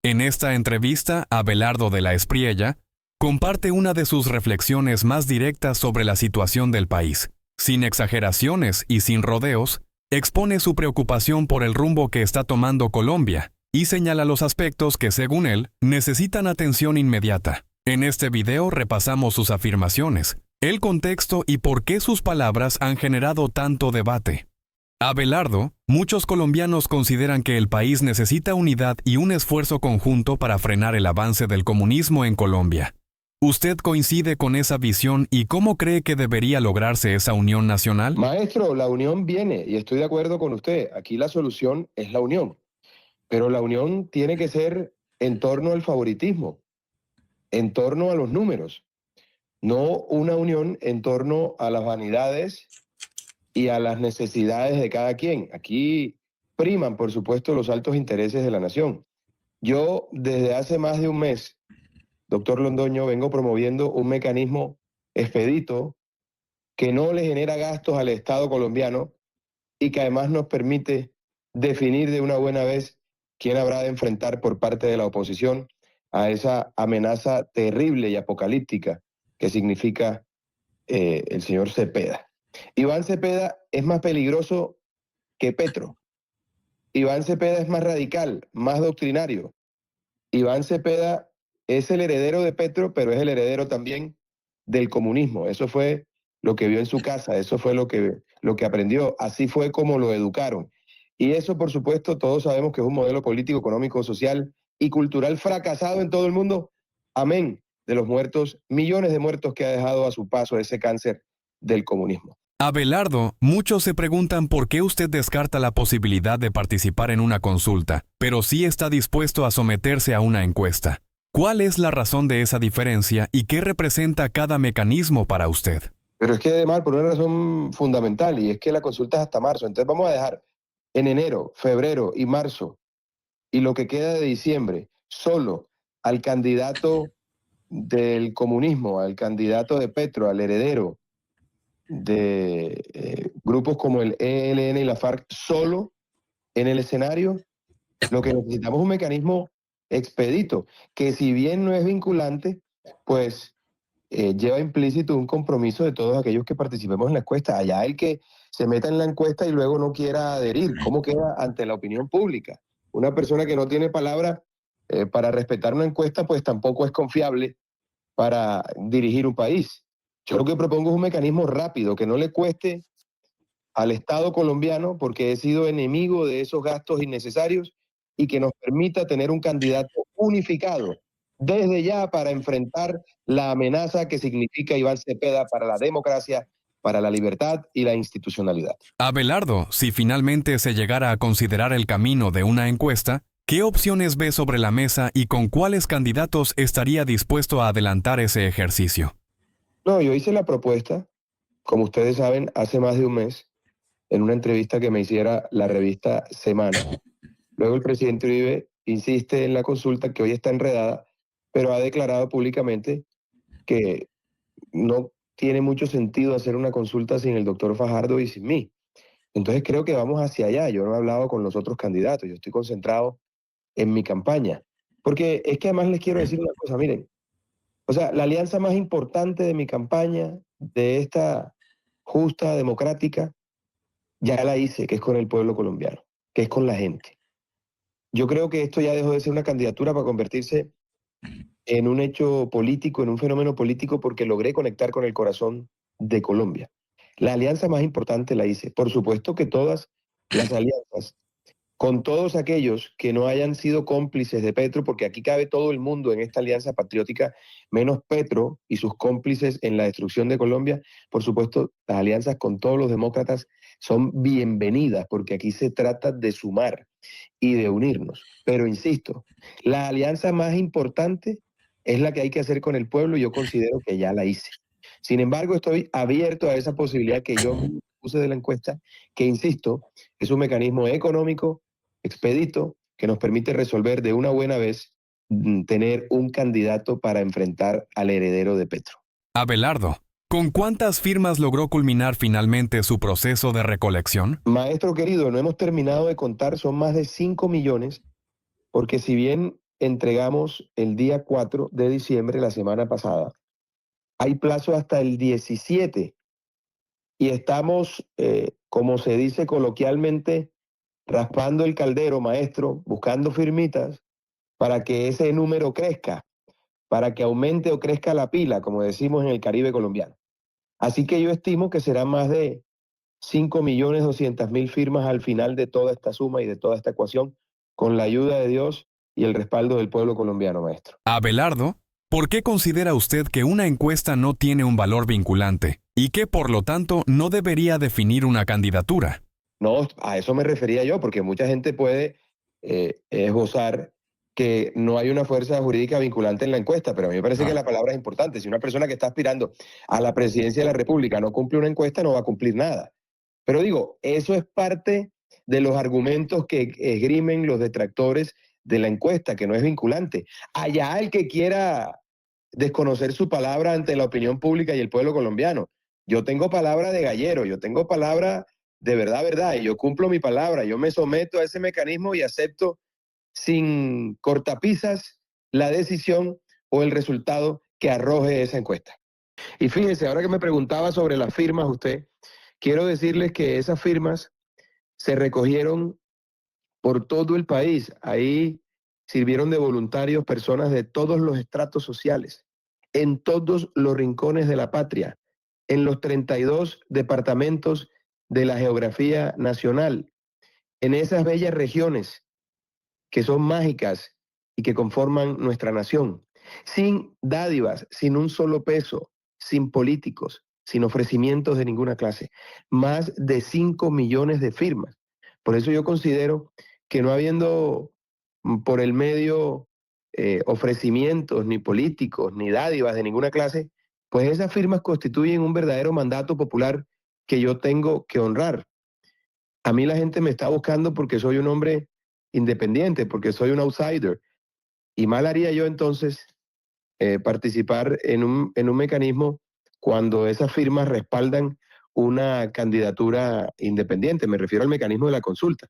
En esta entrevista, Abelardo de la Espriella comparte una de sus reflexiones más directas sobre la situación del país. Sin exageraciones y sin rodeos, expone su preocupación por el rumbo que está tomando Colombia y señala los aspectos que, según él, necesitan atención inmediata. En este video repasamos sus afirmaciones, el contexto y por qué sus palabras han generado tanto debate. Abelardo, muchos colombianos consideran que el país necesita unidad y un esfuerzo conjunto para frenar el avance del comunismo en Colombia. ¿Usted coincide con esa visión y cómo cree que debería lograrse esa unión nacional? Maestro, la unión viene y estoy de acuerdo con usted. Aquí la solución es la unión, pero la unión tiene que ser en torno al favoritismo, en torno a los números, no una unión en torno a las vanidades y a las necesidades de cada quien. Aquí priman, por supuesto, los altos intereses de la nación. Yo desde hace más de un mes, doctor Londoño, vengo promoviendo un mecanismo expedito que no le genera gastos al Estado colombiano y que además nos permite definir de una buena vez quién habrá de enfrentar por parte de la oposición a esa amenaza terrible y apocalíptica que significa el señor Cepeda. Iván Cepeda es más peligroso que Petro. Iván Cepeda es más radical, más doctrinario. Iván Cepeda es el heredero de Petro, pero es el heredero también del comunismo. Eso fue lo que vio en su casa, eso fue lo que aprendió, así fue como lo educaron. Y eso, por supuesto, todos sabemos que es un modelo político, económico, social y cultural fracasado en todo el mundo. Amén de los muertos, millones de muertos que ha dejado a su paso ese cáncer del comunismo. Abelardo, muchos se preguntan por qué usted descarta la posibilidad de participar en una consulta, pero sí está dispuesto a someterse a una encuesta. ¿Cuál es la razón de esa diferencia y qué representa cada mecanismo para usted? Pero es que además por una razón fundamental, y es que la consulta es hasta marzo. Entonces vamos a dejar en enero, febrero y marzo, y lo que queda de diciembre, solo al candidato del comunismo, al candidato de Petro, al heredero de grupos como el ELN y la FARC, solo en el escenario. Lo que necesitamos es un mecanismo expedito, que si bien no es vinculante, pues lleva implícito un compromiso de todos aquellos que participemos en la encuesta. Allá el que se meta en la encuesta y luego no quiera adherir, ¿cómo queda ante la opinión pública? Una persona que no tiene palabra para respetar una encuesta, pues tampoco es confiable para dirigir un país. Yo lo que propongo es un mecanismo rápido, que no le cueste al Estado colombiano, porque he sido enemigo de esos gastos innecesarios, y que nos permita tener un candidato unificado desde ya para enfrentar la amenaza que significa Iván Cepeda para la democracia, para la libertad y la institucionalidad. Abelardo, si finalmente se llegara a considerar el camino de una encuesta, ¿qué opciones ve sobre la mesa y con cuáles candidatos estaría dispuesto a adelantar ese ejercicio? No, yo hice la propuesta, como ustedes saben, hace más de un mes, en una entrevista que me hiciera la revista Semana. Luego el presidente Uribe insiste en la consulta, que hoy está enredada, pero ha declarado públicamente que no tiene mucho sentido hacer una consulta sin el doctor Fajardo y sin mí. Entonces creo que vamos hacia allá. Yo no he hablado con los otros candidatos, yo estoy concentrado en mi campaña. Porque es que además les quiero decir una cosa, miren, o sea, la alianza más importante de mi campaña, de esta justa, democrática, ya la hice, que es con el pueblo colombiano, que es con la gente. Yo creo que esto ya dejó de ser una candidatura para convertirse en un hecho político, en un fenómeno político, porque logré conectar con el corazón de Colombia. La alianza más importante la hice. Por supuesto que todas las alianzas, con todos aquellos que no hayan sido cómplices de Petro, porque aquí cabe todo el mundo en esta alianza patriótica, menos Petro y sus cómplices en la destrucción de Colombia. Por supuesto, las alianzas con todos los demócratas son bienvenidas, porque aquí se trata de sumar y de unirnos. Pero insisto, la alianza más importante es la que hay que hacer con el pueblo, y yo considero que ya la hice. Sin embargo, estoy abierto a esa posibilidad que yo puse de la encuesta, que insisto, es un mecanismo económico, expedito, que nos permite resolver de una buena vez tener un candidato para enfrentar al heredero de Petro. Abelardo, ¿con cuántas firmas logró culminar finalmente su proceso de recolección? Maestro querido, no hemos terminado de contar, son más de 5 millones, porque si bien entregamos el día 4 de diciembre, la semana pasada. Hay plazo hasta el 17 y estamos, como se dice coloquialmente, raspando el caldero, maestro, buscando firmitas para que ese número crezca, para que aumente o crezca la pila, como decimos en el Caribe colombiano. Así que yo estimo que serán más de 5.200.000 firmas al final de toda esta suma y de toda esta ecuación, con la ayuda de Dios y el respaldo del pueblo colombiano, maestro. Abelardo, ¿por qué considera usted que una encuesta no tiene un valor vinculante y que, por lo tanto, no debería definir una candidatura? No, a eso me refería yo, porque mucha gente puede esbozar que no hay una fuerza jurídica vinculante en la encuesta, pero a mí me parece que la palabra es importante. Si una persona que está aspirando a la presidencia de la República no cumple una encuesta, no va a cumplir nada. Pero digo, eso es parte de los argumentos que esgrimen los detractores de la encuesta, que no es vinculante. Allá el que quiera desconocer su palabra ante la opinión pública y el pueblo colombiano. Yo tengo palabra de gallero, yo tengo palabra de verdad, verdad, y yo cumplo mi palabra, yo me someto a ese mecanismo y acepto sin cortapisas la decisión o el resultado que arroje esa encuesta. Y fíjense, ahora que me preguntaba sobre las firmas usted, quiero decirles que esas firmas se recogieron por todo el país. Ahí sirvieron de voluntarios personas de todos los estratos sociales, en todos los rincones de la patria, en los 32 departamentos de la geografía nacional, en esas bellas regiones que son mágicas y que conforman nuestra nación, sin dádivas, sin un solo peso, sin políticos, sin ofrecimientos de ninguna clase. Más de 5 millones de firmas. Por eso yo considero que no habiendo por el medio ofrecimientos, ni políticos, ni dádivas de ninguna clase, pues esas firmas constituyen un verdadero mandato popular que yo tengo que honrar. A mí la gente me está buscando porque soy un hombre independiente, porque soy un outsider. Y mal haría yo entonces participar en un mecanismo cuando esas firmas respaldan una candidatura independiente. Me refiero al mecanismo de la consulta.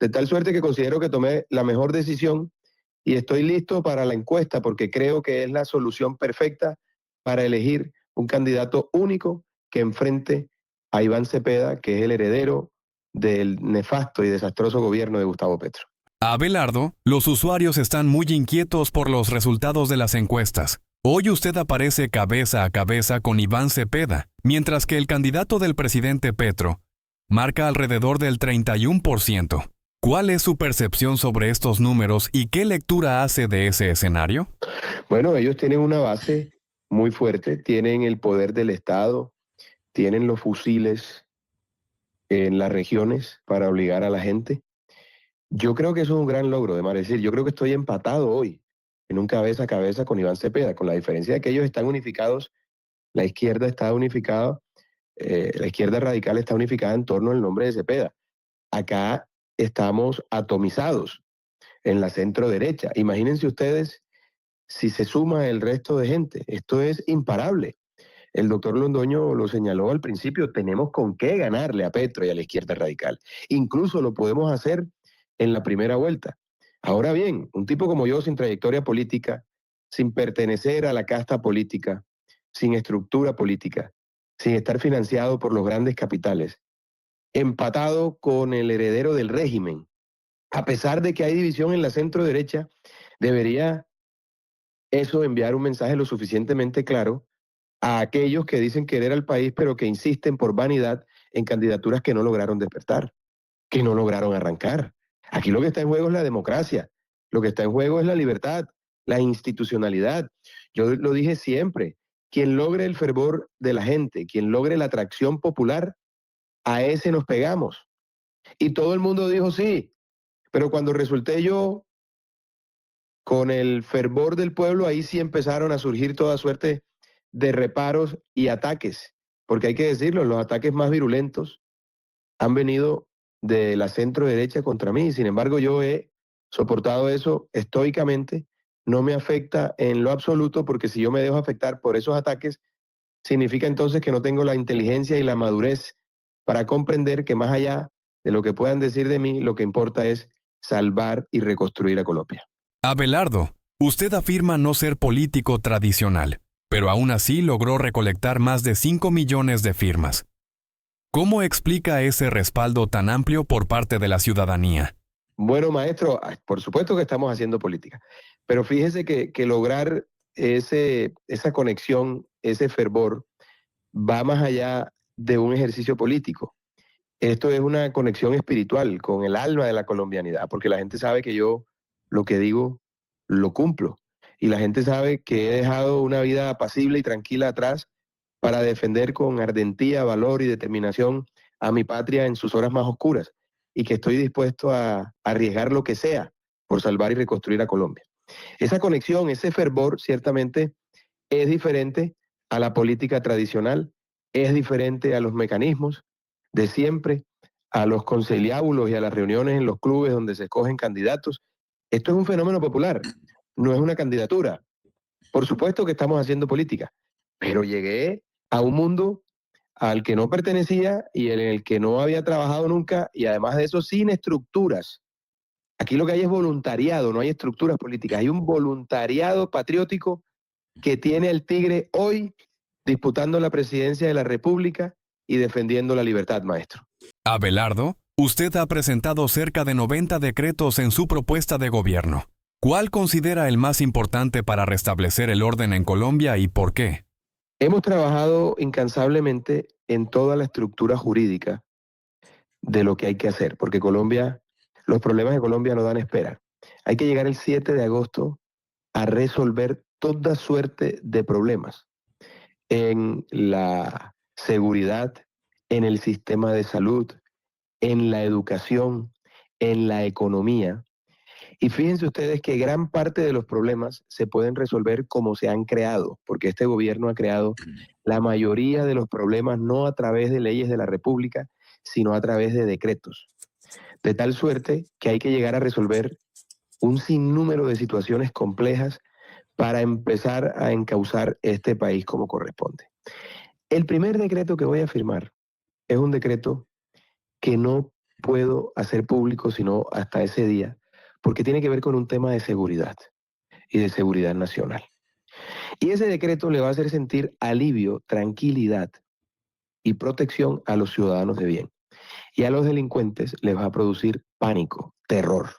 De tal suerte que considero que tomé la mejor decisión y estoy listo para la encuesta porque creo que es la solución perfecta para elegir un candidato único que enfrente a Iván Cepeda, que es el heredero del nefasto y desastroso gobierno de Gustavo Petro. Abelardo, los usuarios están muy inquietos por los resultados de las encuestas. Hoy usted aparece cabeza a cabeza con Iván Cepeda, mientras que el candidato del presidente Petro marca alrededor del 31%. ¿Cuál es su percepción sobre estos números y qué lectura hace de ese escenario? Bueno, ellos tienen una base muy fuerte, tienen el poder del Estado, tienen los fusiles en las regiones para obligar a la gente. Yo creo que eso es un gran logro, de decir, yo creo que estoy empatado hoy en un cabeza a cabeza con Iván Cepeda, con la diferencia de que ellos están unificados, la izquierda está unificada, la izquierda radical está unificada en torno al nombre de Cepeda. Acá estamos atomizados en la centro derecha. Imagínense ustedes si se suma el resto de gente. Esto es imparable. El doctor Londoño lo señaló al principio, tenemos con qué ganarle a Petro y a la izquierda radical. Incluso lo podemos hacer en la primera vuelta. Ahora bien, un tipo como yo, sin trayectoria política, sin pertenecer a la casta política, sin estructura política, sin estar financiado por los grandes capitales, empatado con el heredero del régimen, a pesar de que hay división en la centro derecha, debería eso enviar un mensaje lo suficientemente claro a aquellos que dicen querer al país, pero que insisten por vanidad en candidaturas que no lograron despertar, que no lograron arrancar. Aquí lo que está en juego es la democracia, lo que está en juego es la libertad, la institucionalidad. Yo lo dije siempre, quien logre el fervor de la gente, quien logre la atracción popular, a ese nos pegamos. Y todo el mundo dijo sí, pero cuando resulté yo con el fervor del pueblo, ahí sí empezaron a surgir toda suerte de reparos y ataques, porque hay que decirlo, los ataques más virulentos han venido de la centro derecha contra mí. Sin embargo, yo he soportado eso estoicamente, no me afecta en lo absoluto, porque si yo me dejo afectar por esos ataques, significa entonces que no tengo la inteligencia y la madurez para comprender que más allá de lo que puedan decir de mí, lo que importa es salvar y reconstruir a Colombia. Abelardo, Usted afirma no ser político tradicional, pero aún así logró recolectar más de 5 millones de firmas. ¿Cómo explica ese respaldo tan amplio por parte de la ciudadanía? Bueno, maestro, por supuesto que estamos haciendo política, pero fíjese que lograr esa conexión, ese fervor, va más allá de un ejercicio político. Esto es una conexión espiritual con el alma de la colombianidad, porque la gente sabe que yo lo que digo lo cumplo. Y la gente sabe que he dejado una vida apacible y tranquila atrás para defender con ardentía, valor y determinación a mi patria en sus horas más oscuras y que estoy dispuesto a arriesgar lo que sea por salvar y reconstruir a Colombia. Esa conexión, ese fervor, ciertamente es diferente a la política tradicional, es diferente a los mecanismos de siempre, a los conciliábulos y a las reuniones en los clubes donde se escogen candidatos. Esto es un fenómeno popular, no es una candidatura. Por supuesto que estamos haciendo política, pero llegué a un mundo al que no pertenecía y en el que no había trabajado nunca y además de eso sin estructuras. Aquí lo que hay es voluntariado, no hay estructuras políticas, hay un voluntariado patriótico que tiene el Tigre hoy disputando la presidencia de la República y defendiendo la libertad, maestro. Abelardo, usted ha presentado cerca de 90 decretos en su propuesta de gobierno. ¿Cuál considera el más importante para restablecer el orden en Colombia y por qué? Hemos trabajado incansablemente en toda la estructura jurídica de lo que hay que hacer, porque los problemas de Colombia no dan espera. Hay que llegar el 7 de agosto a resolver toda suerte de problemas en la seguridad, en el sistema de salud, en la educación, en la economía. Y fíjense ustedes que gran parte de los problemas se pueden resolver como se han creado, porque este gobierno ha creado la mayoría de los problemas no a través de leyes de la República, sino a través de decretos. De tal suerte que hay que llegar a resolver un sinnúmero de situaciones complejas para empezar a encauzar este país como corresponde. El primer decreto que voy a firmar es un decreto que no puedo hacer público sino hasta ese día, porque tiene que ver con un tema de seguridad y de seguridad nacional. Y ese decreto le va a hacer sentir alivio, tranquilidad y protección a los ciudadanos de bien. Y a los delincuentes les va a producir pánico, terror.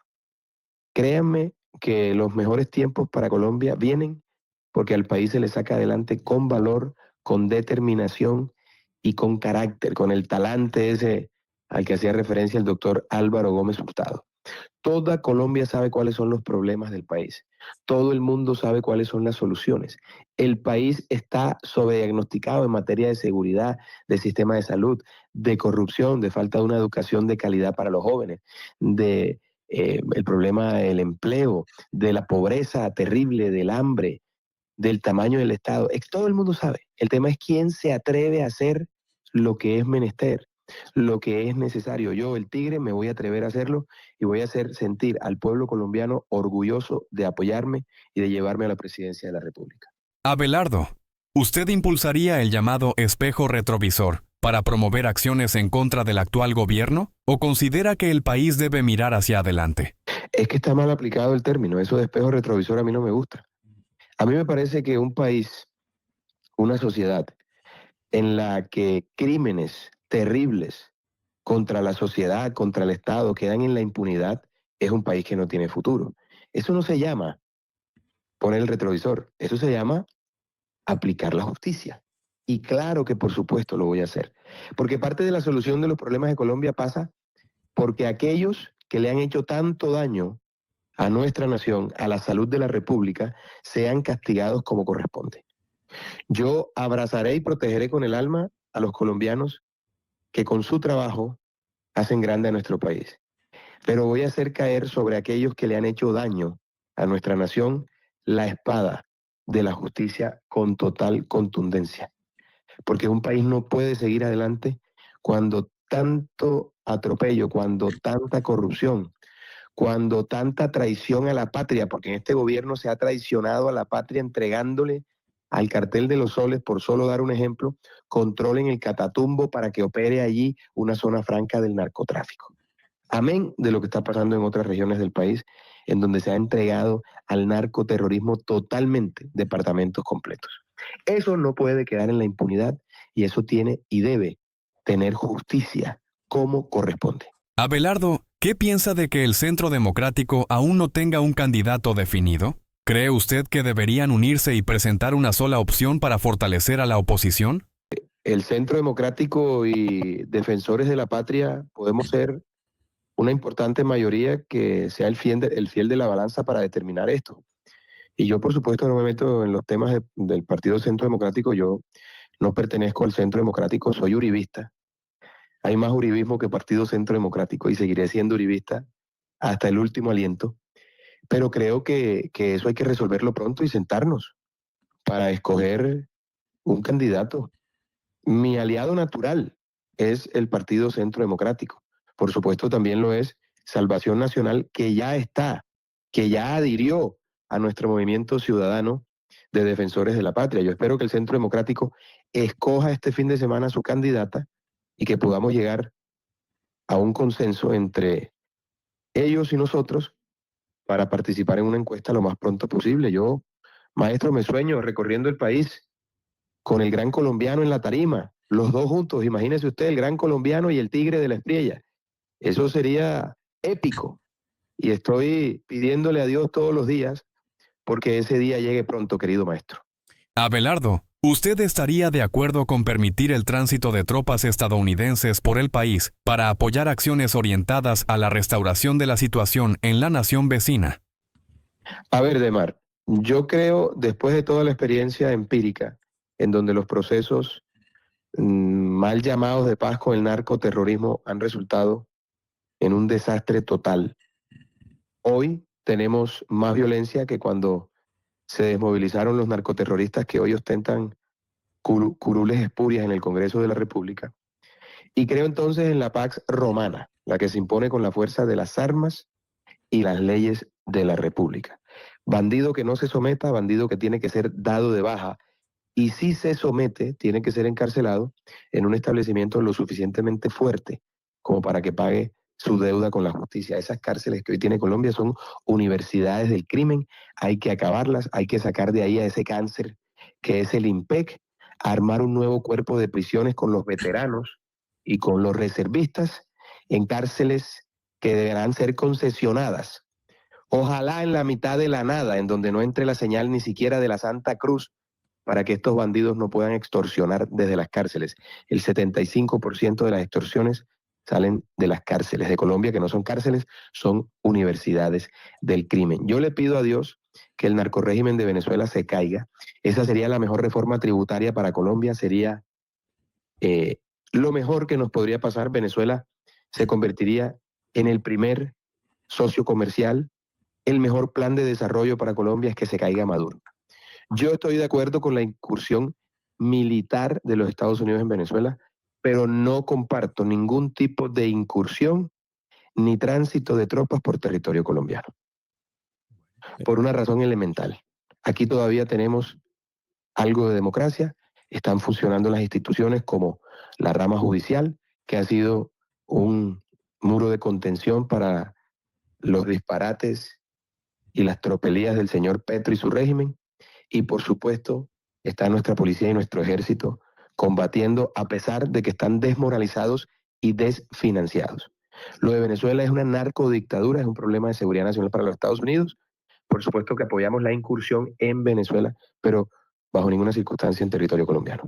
Créanme que los mejores tiempos para Colombia vienen porque al país se le saca adelante con valor, con determinación y con carácter, con el talante ese al que hacía referencia el doctor Álvaro Gómez Hurtado. Toda Colombia sabe cuáles son los problemas del país. Todo el mundo sabe cuáles son las soluciones. El país está sobrediagnosticado en materia de seguridad, de sistema de salud, de corrupción, de falta de una educación de calidad para los jóvenes, de el problema del empleo, de la pobreza terrible, del hambre, del tamaño del Estado. Todo el mundo sabe. El tema es quién se atreve a hacer lo que es menester, lo que es necesario. Yo, el Tigre, me voy a atrever a hacerlo y voy a hacer sentir al pueblo colombiano orgulloso de apoyarme y de llevarme a la presidencia de la República. Abelardo, ¿usted impulsaría el llamado espejo retrovisor para promover acciones en contra del actual gobierno o considera que el país debe mirar hacia adelante? Es que está mal aplicado el término. Eso de espejo retrovisor a mí no me gusta. A mí me parece que un país, una sociedad en la que crímenes terribles contra la sociedad, contra el Estado, quedan en la impunidad, es un país que no tiene futuro. Eso no se llama poner el retrovisor, eso se llama aplicar la justicia. Y claro que por supuesto lo voy a hacer, porque parte de la solución de los problemas de Colombia pasa porque aquellos que le han hecho tanto daño a nuestra nación, a la salud de la República, sean castigados como corresponde. Yo abrazaré y protegeré con el alma a los colombianos que con su trabajo hacen grande a nuestro país. Pero voy a hacer caer sobre aquellos que le han hecho daño a nuestra nación la espada de la justicia con total contundencia. Porque un país no puede seguir adelante cuando tanto atropello, cuando tanta corrupción, cuando tanta traición a la patria, porque en este gobierno se ha traicionado a la patria entregándole al cartel de los soles, por solo dar un ejemplo, control en el Catatumbo para que opere allí una zona franca del narcotráfico. Amén de lo que está pasando en otras regiones del país, en donde se ha entregado al narcoterrorismo totalmente departamentos completos. Eso no puede quedar en la impunidad y eso tiene y debe tener justicia como corresponde. Abelardo, ¿qué piensa de que el Centro Democrático aún no tenga un candidato definido? ¿Cree usted que deberían unirse y presentar una sola opción para fortalecer a la oposición? El Centro Democrático y Defensores de la Patria podemos ser una importante mayoría que sea el fiel de la balanza para determinar esto. Y yo, por supuesto, no me meto en los temas del Partido Centro Democrático. Yo no pertenezco al Centro Democrático, soy uribista. Hay más uribismo que Partido Centro Democrático y seguiré siendo uribista hasta el último aliento. Pero creo que eso hay que resolverlo pronto y sentarnos para escoger un candidato. Mi aliado natural es el Partido Centro Democrático. Por supuesto, también lo es Salvación Nacional, que ya está, que ya adhirió a nuestro movimiento ciudadano de defensores de la patria. Yo espero que el Centro Democrático escoja este fin de semana a su candidata y que podamos llegar a un consenso entre ellos y nosotros para participar en una encuesta lo más pronto posible. Yo, maestro, me sueño recorriendo el país con el gran colombiano en la tarima, los dos juntos, imagínese usted, el gran colombiano y el tigre de la Espriella. Eso sería épico. Y estoy pidiéndole a Dios todos los días porque ese día llegue pronto, querido maestro. Abelardo, ¿usted estaría de acuerdo con permitir el tránsito de tropas estadounidenses por el país para apoyar acciones orientadas a la restauración de la situación en la nación vecina? A ver, Demar, yo creo, después de toda la experiencia empírica, en donde los procesos mal llamados de paz con el narcoterrorismo han resultado en un desastre total. Hoy tenemos más violencia que cuando se desmovilizaron los narcoterroristas que hoy ostentan curules espurias en el Congreso de la República. Y creo entonces en la Pax Romana, la que se impone con la fuerza de las armas y las leyes de la República. Bandido que no se someta, bandido que tiene que ser dado de baja, y si se somete, tiene que ser encarcelado en un establecimiento lo suficientemente fuerte como para que pague su deuda con la justicia. Esas cárceles que hoy tiene Colombia son universidades del crimen, hay que acabarlas, hay que sacar de ahí a ese cáncer que es el IMPEC, armar un nuevo cuerpo de prisiones con los veteranos y con los reservistas en cárceles que deberán ser concesionadas. Ojalá en la mitad de la nada, en donde no entre la señal ni siquiera de la Santa Cruz, para que estos bandidos no puedan extorsionar desde las cárceles. El 75% de las extorsiones salen de las cárceles de Colombia, que no son cárceles, son universidades del crimen. Yo le pido a Dios que el narcorrégimen de Venezuela se caiga. Esa sería la mejor reforma tributaria para Colombia, sería lo mejor que nos podría pasar. Venezuela se convertiría en el primer socio comercial. El mejor plan de desarrollo para Colombia es que se caiga Maduro. Yo estoy de acuerdo con la incursión militar de los Estados Unidos en Venezuela, pero no comparto ningún tipo de incursión ni tránsito de tropas por territorio colombiano. Por una razón elemental. Aquí todavía tenemos algo de democracia, están funcionando las instituciones como la rama judicial, que ha sido un muro de contención para los disparates y las tropelías del señor Petro y su régimen. Y por supuesto está nuestra policía y nuestro ejército combatiendo a pesar de que están desmoralizados y desfinanciados. Lo de Venezuela es una narcodictadura, es un problema de seguridad nacional para los Estados Unidos. Por supuesto que apoyamos la incursión en Venezuela, pero bajo ninguna circunstancia en territorio colombiano.